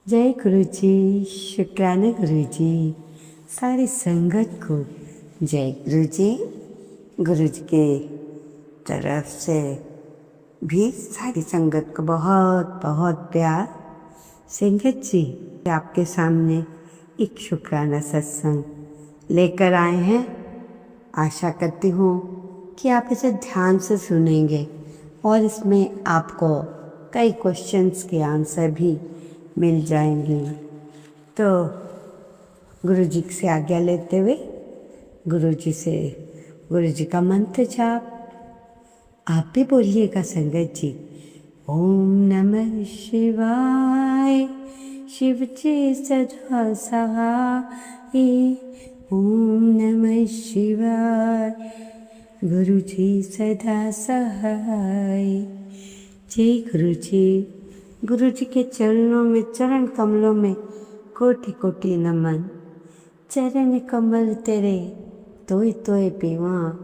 जय गुरु जी, शुक्राना गुरु जी। सारी संगत को जय गुरु जी। गुरु जी के तरफ से भी सारी संगत को बहुत बहुत प्यार। संगत जी, आपके सामने एक शुक्राना सत्संग लेकर आए हैं। आशा करती हूँ कि आप इसे ध्यान से सुनेंगे और इसमें आपको कई क्वेश्चंस के आंसर भी मिल जाएंगे। तो गुरु जी से आज्ञा लेते हुए गुरु जी का मंत्र जाप आप भी बोलिएगा संगत जी। ओम नमः शिवाय, शिव जी सदा सहाय। ओम नमः शिवाय, गुरु जी सदा सहाय। जय गुरु जी। गुरु जी के चरणों में, चरण कमलों में कोटि कोटि नमन। चरण कमल तेरे तोय तोय पीवा।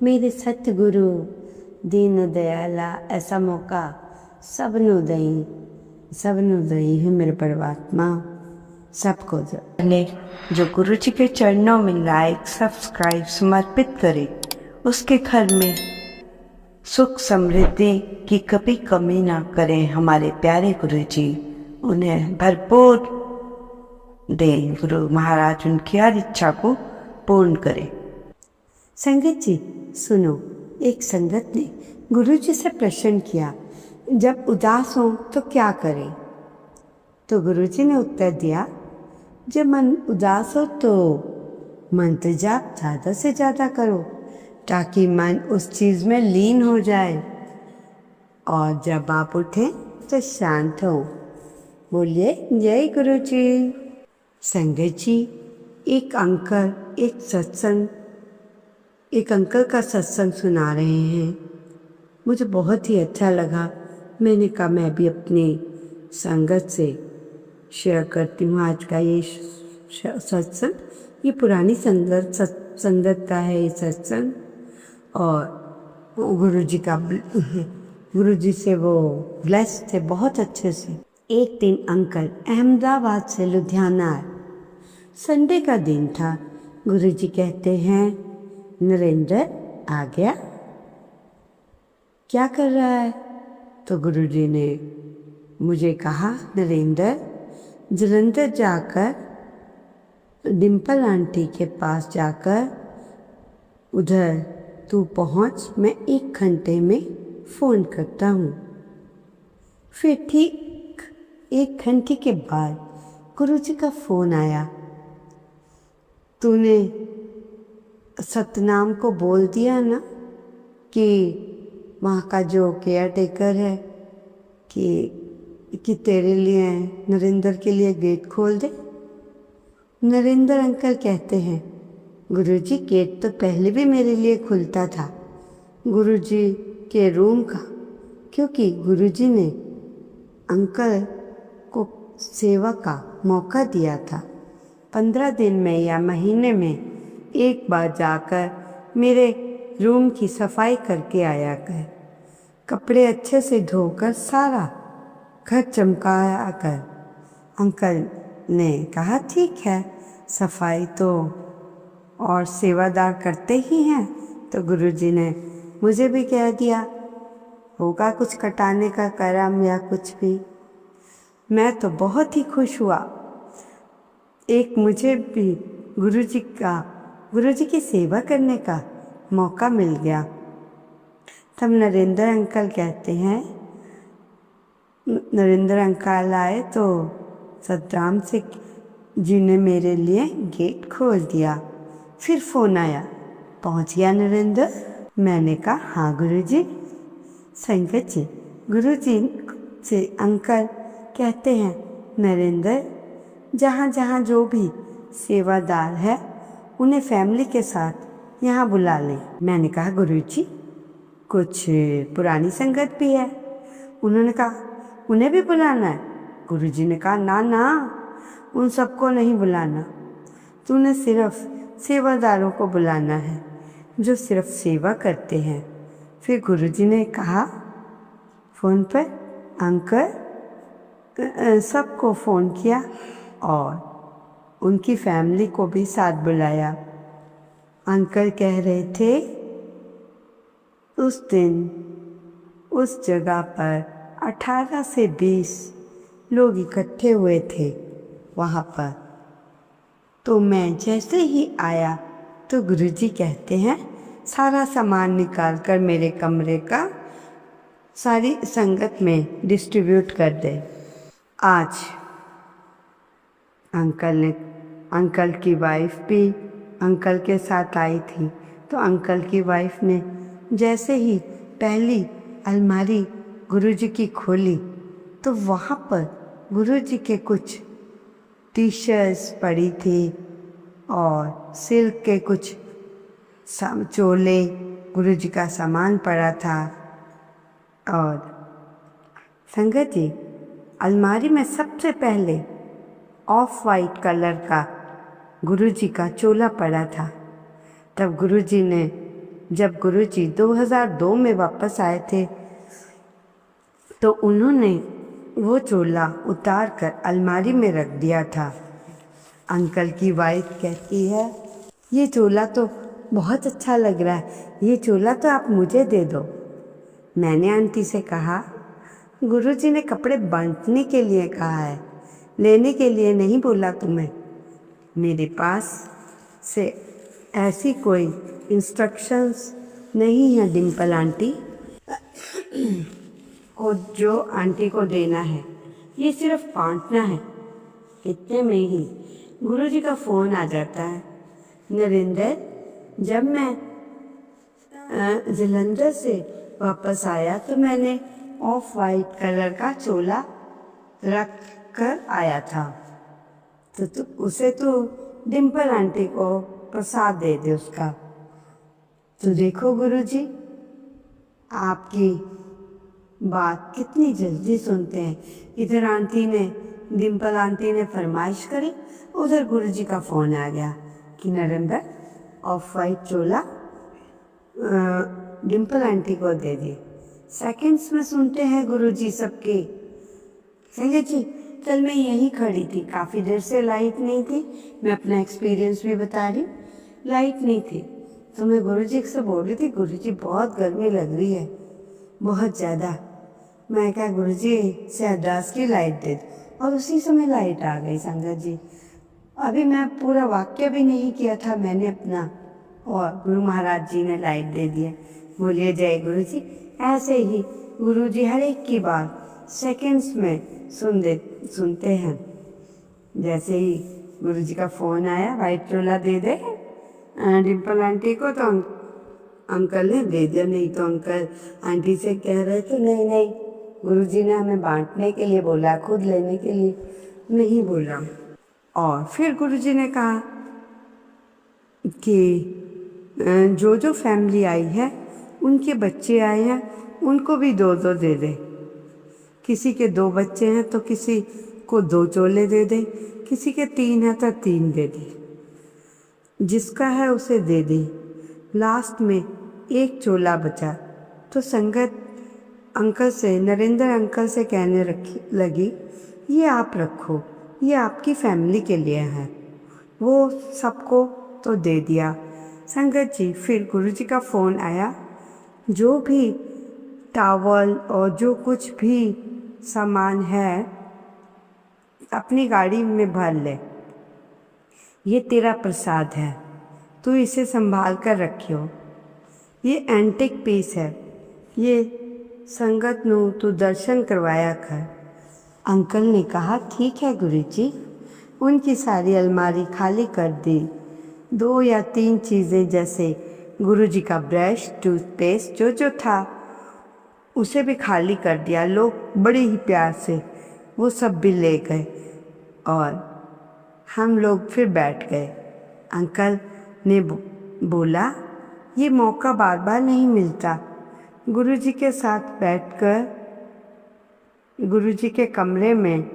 मेरे सतगुरु दीन दयाला, ऐसा मौका सबनु दई है मेरे परमात्मा सबको ने जो गुरु जी के चरणों में लाइक सब्सक्राइब समर्पित करे, उसके घर में सुख समृद्धि की कभी कमी ना करें। हमारे प्यारे गुरु जी उन्हें भरपूर दें। गुरु महाराज उनकी हर इच्छा को पूर्ण करें। संगत जी सुनो, एक संगत ने गुरु जी से प्रश्न किया, जब उदास हो तो क्या करें? तो गुरु जी ने उत्तर दिया, जब मन उदास हो तो मंत्र जाप ज़्यादा से ज़्यादा करो ताकि मन उस चीज़ में लीन हो जाए, और जब आप उठें तो शांत हो। बोलिए जय गुरु जी। संगत जी, एक अंकल का सत्संग सुना रहे हैं। मुझे बहुत ही अच्छा लगा। मैंने कहा मैं भी अपनी संगत से शेयर करती हूँ आज का ये सत्संग। ये पुरानी संगत का है ये सत्संग, और गुरु जी से वो ब्लेस थे बहुत अच्छे से। एक दिन अंकल अहमदाबाद से लुधियाना आए। संडे का दिन था। गुरु जी कहते हैं, नरेंद्र आ गया, क्या कर रहा है? तो गुरु जी ने मुझे कहा, नरेंद्र जलंधर जाकर डिम्पल आंटी के पास जाकर उधर तू पहुँच, मैं 1 घंटे में फ़ोन करता हूँ। फिर ठीक 1 घंटे के बाद गुरुजी का फ़ोन आया, तूने सतनाम को बोल दिया ना कि वहाँ का जो केयर टेकर है कि तेरे लिए नरेंद्र के लिए गेट खोल दे। नरेंद्र अंकल कहते हैं, गुरुजी गेट तो पहले भी मेरे लिए खुलता था गुरुजी के रूम का, क्योंकि गुरुजी ने अंकल को सेवा का मौका दिया था। 15 दिन में या महीने में एक बार जाकर मेरे रूम की सफाई करके आया कर, कपड़े अच्छे से धोकर सारा घर चमकाया कर। अंकल ने कहा, ठीक है, सफाई तो और सेवादार करते ही हैं। तो गुरुजी ने मुझे भी कह दिया, होगा कुछ कटाने का करम या कुछ भी। मैं तो बहुत ही खुश हुआ। एक मुझे भी गुरुजी की सेवा करने का मौका मिल गया। तब नरेंद्र अंकल कहते हैं, नरेंद्र अंकल आए तो सतराम से जी ने मेरे लिए गेट खोल दिया। फिर फ़ोन आया, पहुंच गया नरेंद्र? मैंने कहा, हाँ गुरुजी। संगत जी, गुरुजी से अंकल कहते हैं, नरेंद्र जहाँ जहाँ जो भी सेवादार है उन्हें फैमिली के साथ यहाँ बुला लें। मैंने कहा, गुरुजी कुछ पुरानी संगत भी है। उन्होंने कहा, उन्हें भी बुलाना है? गुरुजी ने कहा, ना ना, उन सबको नहीं बुलाना, तूने सिर्फ सेवादारों को बुलाना है जो सिर्फ सेवा करते हैं। फिर गुरुजी ने कहा फ़ोन पर, अंकल सबको फ़ोन किया और उनकी फैमिली को भी साथ बुलाया। अंकल कह रहे थे उस दिन उस जगह पर 18 से 20 लोग इकट्ठे हुए थे वहाँ पर। तो मैं जैसे ही आया तो गुरुजी कहते हैं सारा सामान निकाल कर मेरे कमरे का सारी संगत में डिस्ट्रीब्यूट कर दे। आज अंकल की वाइफ भी अंकल के साथ आई थी। तो अंकल की वाइफ ने जैसे ही पहली अलमारी गुरुजी की खोली तो वहाँ पर गुरुजी के कुछ टी शर्ट्स पड़ी थी और सिल्क के कुछ चोले, गुरुजी का सामान पड़ा था। और संगत जी, अलमारी में सबसे पहले ऑफ वाइट कलर का गुरुजी का चोला पड़ा था। तब जब गुरुजी 2002 में वापस आए थे तो उन्होंने वो चोला उतार कर अलमारी में रख दिया था। अंकल की वाइफ कहती है ये चोला तो बहुत अच्छा लग रहा है, ये चोला तो आप मुझे दे दो। मैंने आंटी से कहा गुरुजी ने कपड़े बांटने के लिए कहा है, लेने के लिए नहीं बोला तुम्हें। मेरे पास से ऐसी कोई इंस्ट्रक्शंस नहीं है डिम्पल आंटी को जो आंटी को देना है, ये सिर्फ बांटना है। इतने में ही गुरुजी का फ़ोन आ जाता है। नरेंद्र, जब मैं जलंधर से वापस आया तो मैंने ऑफ वाइट कलर का चोला रख कर आया था, तो उसे तो डिम्पल आंटी को प्रसाद दे दे उसका। तो देखो गुरुजी, आपकी बात कितनी जल्दी सुनते हैं। इधर डिम्पल आंटी ने फरमाइश करी, उधर गुरुजी का फ़ोन आ गया कि Narendra of white Chola Dimple aunty को दे दिए। सेकंड्स में सुनते हैं गुरुजी सबके। संजय जी, कल मैं यहीं खड़ी थी, काफ़ी देर से लाइट नहीं थी। मैं अपना एक्सपीरियंस भी बता रही, लाइट नहीं थी तो मैं गुरुजी से बोल रही थी गुरुजी बहुत गर्मी लग रही है, बहुत ज़्यादा। मैं कहा गुरुजी से अरदास की लाइट दे दो, और उसी समय लाइट आ गई। संगत जी, अभी मैं पूरा वाक्य भी नहीं किया था मैंने अपना, और गुरु महाराज जी ने लाइट दे दी है। बोलिए जय गुरु जी। ऐसे ही गुरु जी हर एक की बात सेकंड्स में सुनते हैं। जैसे ही गुरु जी का फ़ोन आया, वाइट चोला दे दे डिम्पल आंटी को, तो अंकल ने दे दिया। नहीं तो अंकल आंटी से कह रहे थे नहीं नहीं, गुरुजी ने हमें बांटने के लिए बोला, खुद लेने के लिए नहीं बोला। और फिर गुरुजी ने कहा कि जो फैमिली आई है, उनके बच्चे आए हैं, उनको भी 2-2 दे दे। किसी के 2 बच्चे हैं तो किसी को 2 चोले दे दे, किसी के 3 हैं तो 3 दे दे, जिसका है उसे दे दे। लास्ट में 1 चोला बचा तो संगत नरेंद्र अंकल से कहने लगी, ये आप रखो, ये आपकी फैमिली के लिए है। वो सबको तो दे दिया। संगत जी, फिर गुरुजी का फ़ोन आया, जो भी टावल और जो कुछ भी सामान है अपनी गाड़ी में भर ले, ये तेरा प्रसाद है, तू इसे संभाल कर रखियो। ये एंटिक पीस है, ये संगत नू तू दर्शन करवाया कर। अंकल ने कहा ठीक है गुरुजी। उनकी सारी अलमारी खाली कर दी। 2 या 3 चीज़ें जैसे गुरुजी का ब्रश, टूथपेस्ट जो था उसे भी खाली कर दिया। लोग बड़े ही प्यार से वो सब भी ले गए और हम लोग फिर बैठ गए। अंकल ने बोला, ये मौका बार बार नहीं मिलता। गुरुजी के साथ बैठकर गुरुजी के कमरे में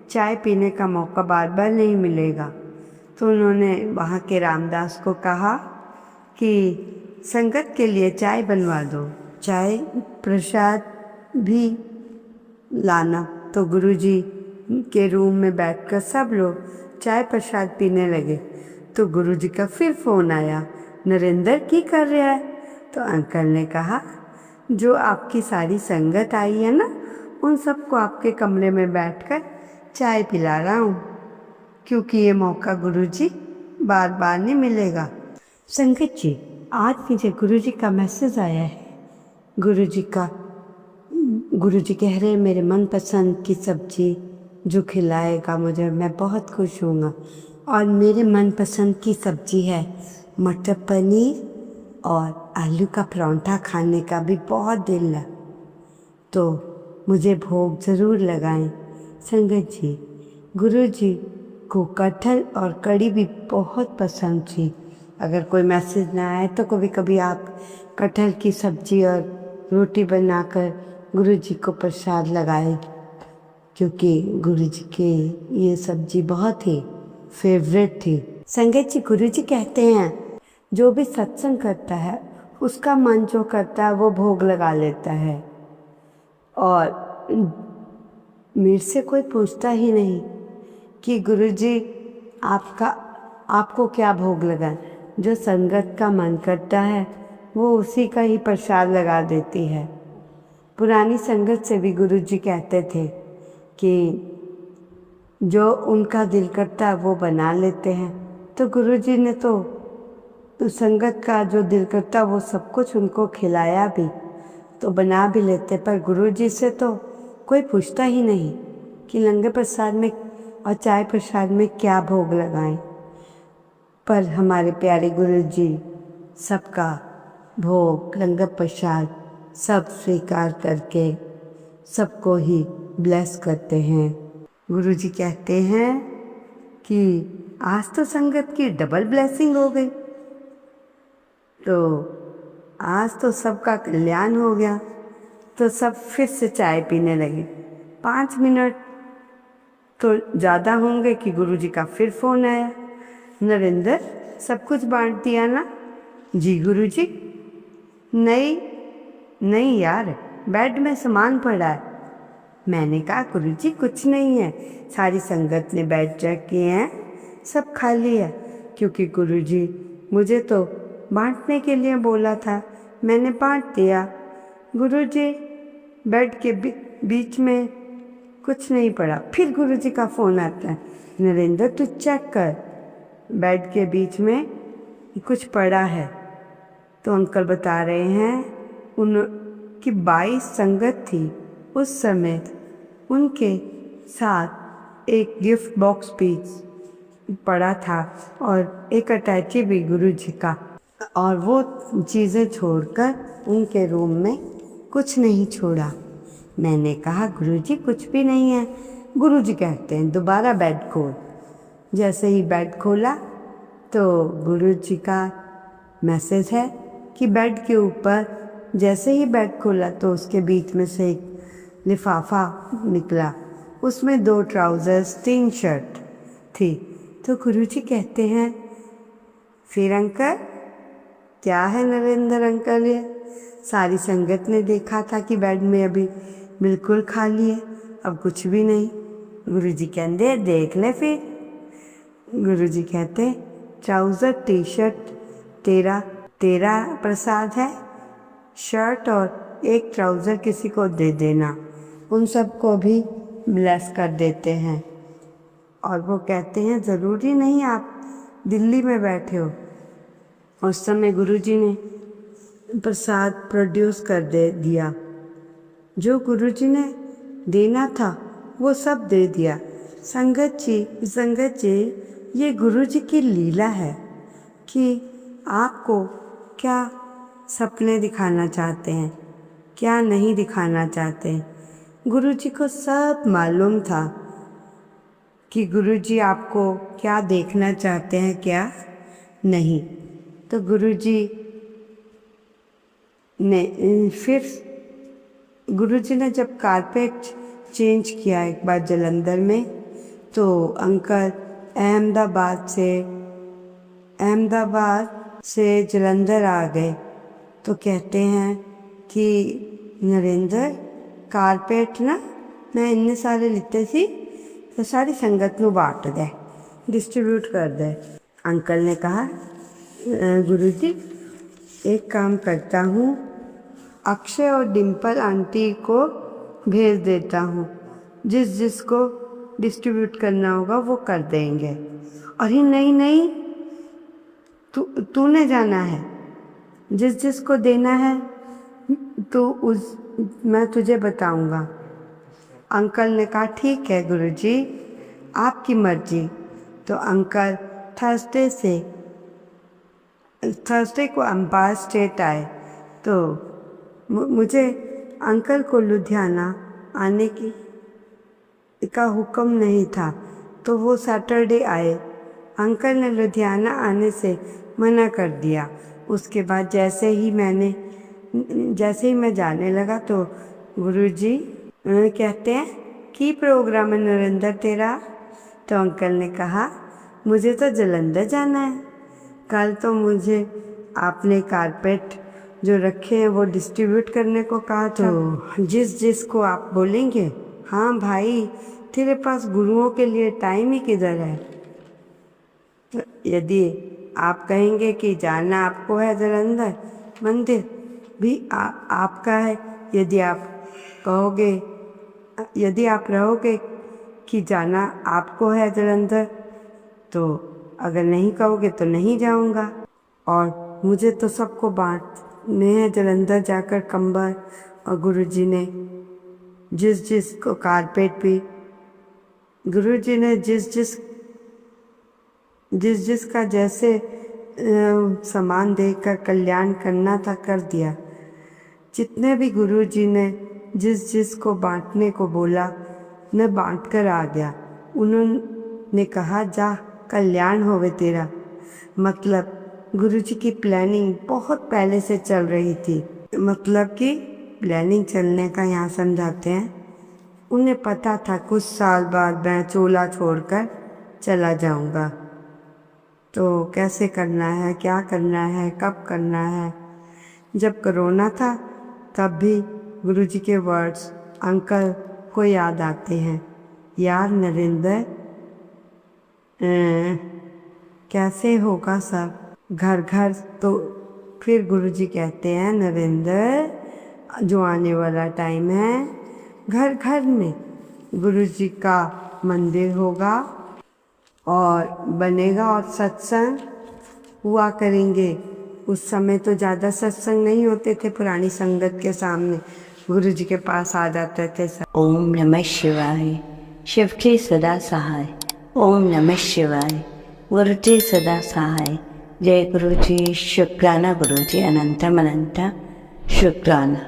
चाय पीने का मौका बार बार नहीं मिलेगा। तो उन्होंने वहाँ के रामदास को कहा कि संगत के लिए चाय बनवा दो, चाय प्रसाद भी लाना। तो गुरुजी के रूम में बैठकर सब लोग चाय प्रसाद पीने लगे तो गुरुजी का फिर फ़ोन आया, नरेंद्र की कर रहा है? तो अंकल ने कहा, जो आपकी सारी संगत आई है ना, उन सबको आपके कमरे में बैठकर चाय पिला रहा हूँ, क्योंकि ये मौका गुरुजी बार बार नहीं मिलेगा। संगत जी, आज मुझे गुरुजी का मैसेज आया है। गुरुजी कह रहे हैं मेरे मनपसंद की सब्जी जो खिलाएगा मुझे, मैं बहुत खुश होऊंगा। और मेरे मनपसंद की सब्जी है मटर पनीर और आलू का परांठा, खाने का भी बहुत दिल है, तो मुझे भोग ज़रूर लगाएं। संगत जी, गुरुजी को कटहल और कड़ी भी बहुत पसंद थी। अगर कोई मैसेज ना आए तो कभी कभी आप कटहल की सब्जी और रोटी बनाकर गुरुजी को प्रसाद लगाएं, क्योंकि गुरुजी के ये सब्जी बहुत ही फेवरेट थी। संगत जी, गुरुजी कहते हैं जो भी सत्संग करता है उसका मन जो करता है वो भोग लगा लेता है, और मेरे से कोई पूछता ही नहीं कि गुरुजी आपको क्या भोग लगाए। जो संगत का मन करता है वो उसी का ही प्रसाद लगा देती है। पुरानी संगत से भी गुरुजी कहते थे कि जो उनका दिल करता है वो बना लेते हैं, तो गुरुजी ने तो संगत का जो दिल करता है वो सब कुछ उनको खिलाया भी, तो बना भी लेते। पर गुरुजी से तो कोई पूछता ही नहीं कि लंगर प्रसाद में और चाय प्रसाद में क्या भोग लगाएं। पर हमारे प्यारे गुरुजी सबका भोग, लंगर प्रसाद सब स्वीकार करके सबको ही ब्लेस करते हैं। गुरुजी कहते हैं कि आज तो संगत की डबल ब्लेसिंग हो गई, तो आज तो सबका कल्याण हो गया। तो सब फिर से चाय पीने लगे। 5 मिनट तो ज़्यादा होंगे कि गुरुजी का फिर फ़ोन आया, नरेंद्र सब कुछ बांट दिया ना? जी गुरुजी। नहीं यार, बेड में सामान पड़ा है। मैंने कहा गुरुजी कुछ नहीं है, सारी संगत ने बेड चेक किए हैं, सब खाली है, क्योंकि गुरुजी मुझे तो बांटने के लिए बोला था, मैंने बांट दिया। गुरुजी बेड के बीच में कुछ नहीं पड़ा। फिर गुरुजी का फ़ोन आता है, नरेंद्र तू चेक कर, बेड के बीच में कुछ पड़ा है। तो अंकल बता रहे हैं उनकी 22 संगत थी उस समय, उनके साथ एक गिफ्ट बॉक्स भी पड़ा था और एक अटैची भी गुरुजी का, और वो चीज़ें छोड़कर उनके रूम में कुछ नहीं छोड़ा। मैंने कहा गुरुजी कुछ भी नहीं है। गुरुजी कहते हैं दोबारा बेड खोल। जैसे ही बेड खोला तो गुरुजी का मैसेज है कि बेड के ऊपर, जैसे ही बेड खोला तो उसके बीच में से एक लिफाफा निकला, उसमें 2 ट्राउज़र्स 3 शर्ट थी। तो गुरुजी कहते हैं फिर अंकल क्या है नरेंद्र अंकल? ये सारी संगत ने देखा था कि बेड में अभी बिल्कुल खाली है, अब कुछ भी नहीं। गुरुजी कहते देख ले फिर। गुरुजी कहते ट्राउज़र टी शर्ट तेरा प्रसाद है, शर्ट और एक ट्राउज़र किसी को दे देना, उन सबको भी ब्लेस कर देते हैं। और वो कहते हैं ज़रूरी नहीं आप दिल्ली में बैठे हो। उस समय गुरुजी ने प्रसाद प्रोड्यूस कर दिया, जो गुरुजी ने देना था वो सब दे दिया। संगत जी ये गुरुजी की लीला है कि आपको क्या सपने दिखाना चाहते हैं, क्या नहीं दिखाना चाहते हैं। गुरुजी को सब मालूम था कि गुरुजी आपको क्या देखना चाहते हैं, क्या नहीं। तो गुरुजी ने जब कारपेट चेंज किया एक बार जलंधर में, तो अंकल अहमदाबाद से जलंधर आ गए। तो कहते हैं कि नरेंद्र कारपेट ना मैं इन्ने सारे लिते सी, तो सारी संगत को बांट दे, डिस्ट्रीब्यूट कर दे। अंकल ने कहा गुरुजी एक काम करता हूँ, अक्षय और डिम्पल आंटी को भेज देता हूँ, जिस जिसको डिस्ट्रीब्यूट करना होगा वो कर देंगे। अरे नहीं नहीं, तूने जाना है, जिस जिसको देना है तो मैं तुझे बताऊंगा। अंकल ने कहा ठीक है गुरुजी, आपकी मर्जी। तो अंकल थर्सडे को अम्पायर स्टेट आए। तो मुझे अंकल को लुधियाना आने का हुक्म नहीं था, तो वो सैटरडे आए। अंकल ने लुधियाना आने से मना कर दिया। उसके बाद जैसे ही मैं जाने लगा तो गुरुजी कहते हैं की प्रोग्राम है नरेंद्र तेरा? तो अंकल ने कहा मुझे तो जलंधर जाना है। कल तो मुझे आपने कारपेट जो रखे हैं वो डिस्ट्रीब्यूट करने को कहा था। तो जिस जिसको आप बोलेंगे। हाँ भाई, तेरे पास गुरुओं के लिए टाइम ही किधर है? तो यदि आप कहेंगे कि जाना आपको है जलंधर, मंदिर भी आपका है। यदि आप रहोगे कि जाना आपको है जलंधर, तो अगर नहीं कहोगे तो नहीं जाऊंगा। और मुझे तो सबको बांटने हैं जलंधर जाकर कंबल। और गुरुजी ने जिस जिस को कारपेट भी, गुरुजी ने जिस जिस का जैसे सामान देकर कल्याण करना था कर दिया। जितने भी गुरुजी ने जिस जिस को बांटने को बोला, मैं बांट कर आ गया। उन्होंने कहा जा कल्याण होवे तेरा। मतलब गुरुजी की प्लानिंग बहुत पहले से चल रही थी। मतलब कि प्लानिंग चलने का यहाँ समझाते हैं। उन्हें पता था कुछ साल बाद मैं चोला छोड़कर चला जाऊंगा, तो कैसे करना है, क्या करना है, कब करना है। जब कोरोना था तब भी गुरुजी के वर्ड्स अंकल को याद आते हैं, यार नरेंद्र कैसे होगा सब, घर घर। तो फिर गुरुजी कहते हैं नरेंद्र जो आने वाला टाइम है, घर घर में गुरुजी का मंदिर होगा और बनेगा और सत्संग हुआ करेंगे। उस समय तो ज़्यादा सत्संग नहीं होते थे, पुरानी संगत के सामने गुरुजी के पास आ जाते थे सब। ओम नमः शिवाय। शिव के सदा सहाय। ओम नमः शिवाय। गुरु जी सदा सहाय। जय गुरु जी। शुक्राना गुरु जी, अनंतम अनंत शुक्राना।